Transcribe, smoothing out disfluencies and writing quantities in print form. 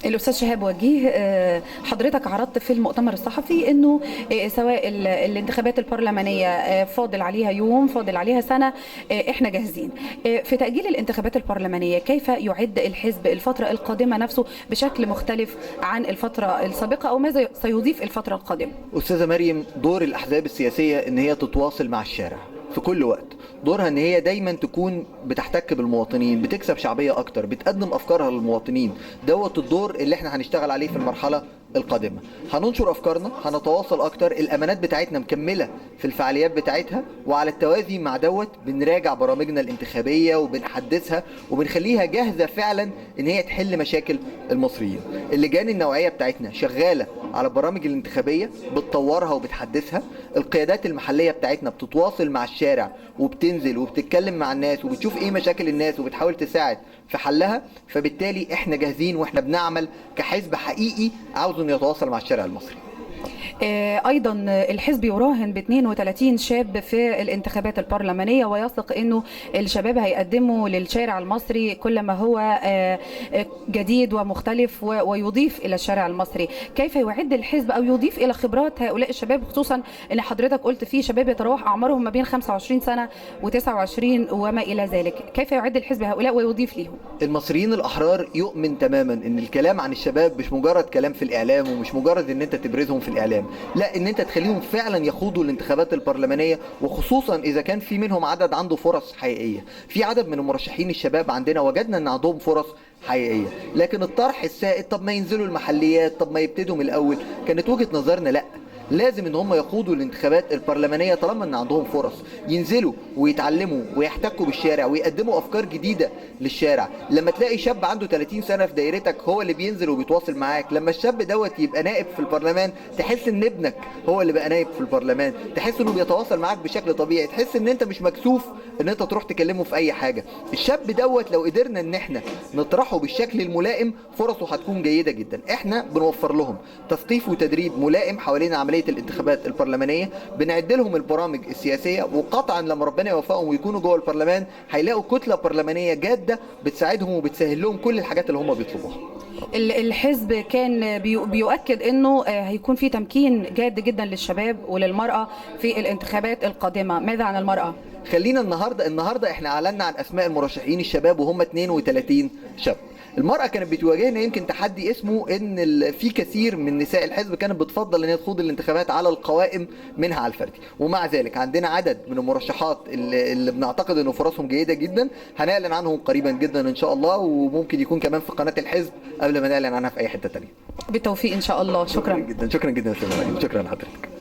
الأستاذ شهاب وجيه، حضرتك عرضت في المؤتمر الصحفي أنه سواء الانتخابات البرلمانية فاضل عليها يوم فاضل عليها سنة، إحنا جاهزين. في تأجيل الانتخابات البرلمانية كيف يعد الحزب الفترة القادمة نفسه بشكل مختلف عن الفترة السابقة، أو ماذا سيضيف الفترة القادمة؟ أستاذة مريم، دور الأحزاب السياسية إن هي تتواصل مع الشارع في كل وقت. دورها ان هي دايما تكون بتحتك بالمواطنين، بتكسب شعبية اكتر، بتقدم افكارها للمواطنين. دوت الدور اللي احنا هنشتغل عليه في المرحلة القادمة. هننشر افكارنا، هنتواصل اكتر، الامانات بتاعتنا مكملة في الفعاليات بتاعتها، وعلى التوازي مع دوت بنراجع برامجنا الانتخابية وبنحدثها وبنخليها جاهزة فعلا ان هي تحل مشاكل المصريين. اللجان النوعية بتاعتنا شغالة على البرامج الانتخابية، بتطورها وبتحدثها. القيادات المحلية بتاعتنا بتتواصل مع الشارع وبتنزل وبتتكلم مع الناس وبتشوف ايه مشاكل الناس وبتحاول تساعد في حلها. فبالتالي احنا جاهزين واحنا بنعمل كحزب حقيقي عاوز انه يتواصل مع الشارع المصري. أيضا الحزب يراهن ب 32 شاب في الانتخابات البرلمانية، ويثق أنه الشباب هيقدموا للشارع المصري كل ما هو جديد ومختلف ويضيف إلى الشارع المصري. كيف يعد الحزب أو يضيف إلى خبرات هؤلاء الشباب، خصوصا أن حضرتك قلت فيه شباب يتراوح أعمارهم ما بين 25 سنة و29 وما إلى ذلك؟ كيف يعد الحزب هؤلاء ويضيف لهم؟ المصريين الأحرار يؤمن تماما ان الكلام عن الشباب مش مجرد كلام في الإعلام، ومش مجرد ان انت تبرزهم في الإعلام، لا، ان انت تخليهم فعلا يخوضوا الانتخابات البرلمانيه، وخصوصا اذا كان في منهم عدد عنده فرص حقيقيه. في عدد من المرشحين الشباب عندنا وجدنا ان عندهم فرص حقيقيه، لكن الطرح السائد طب ما ينزلوا المحليات، طب ما يبتدوا من الاول، كانت وجهه نظرنا لا، لازم ان هم يخوضوا الانتخابات البرلمانيه طالما ان عندهم فرص، ينزلوا ويتعلموا ويحتكوا بالشارع ويقدموا افكار جديده للشارع. لما تلاقي شاب عنده 30 سنه في دايرتك هو اللي بينزل وبيتواصل معاك، لما الشاب دوت يبقى نائب في البرلمان تحس ان ابنك هو اللي بقى نائب في البرلمان، تحس انه بيتواصل معاك بشكل طبيعي، تحس ان انت مش مكسوف ان انت تروح تكلمه في اي حاجه. الشاب دوت لو قدرنا ان احنا نطرحه بالشكل الملائم فرصه هتكون جيده جدا. احنا بنوفر لهم تثقيف وتدريب ملائم حوالين عمليه الانتخابات البرلمانيه، بنعد لهم البرامج السياسيه، وقطعا لما ربنا يوفقهم ويكونوا جوه البرلمان هيلاقوا كتله برلمانيه جاده بتساعدهم وبتسهل لهم كل الحاجات اللي هم بيطلبوها. الحزب كان بيؤكد انه هيكون في تمكين جاد جدا للشباب وللمرأة في الانتخابات القادمة. ماذا عن المرأة؟ خلينا النهارده احنا اعلنا عن اسماء المرشحين الشباب وهم 32 شاب. المرأة كانت بتواجهنا يمكن تحدي اسمه ان في كثير من نساء الحزب كانت بتفضل ان هي تخوض الانتخابات على القوائم منها على الفردي، ومع ذلك عندنا عدد من المرشحات اللي بنعتقد ان فرصهم جيدة جدا، هنعلن عنهم قريبا جدا ان شاء الله، وممكن يكون كمان في قناة الحزب قبل ما نعلن عنها في اي حتة تانية. بالتوفيق ان شاء الله. شكرا جدا، شكرا جدا يا استاذ مريم، شكرا لحضرتك.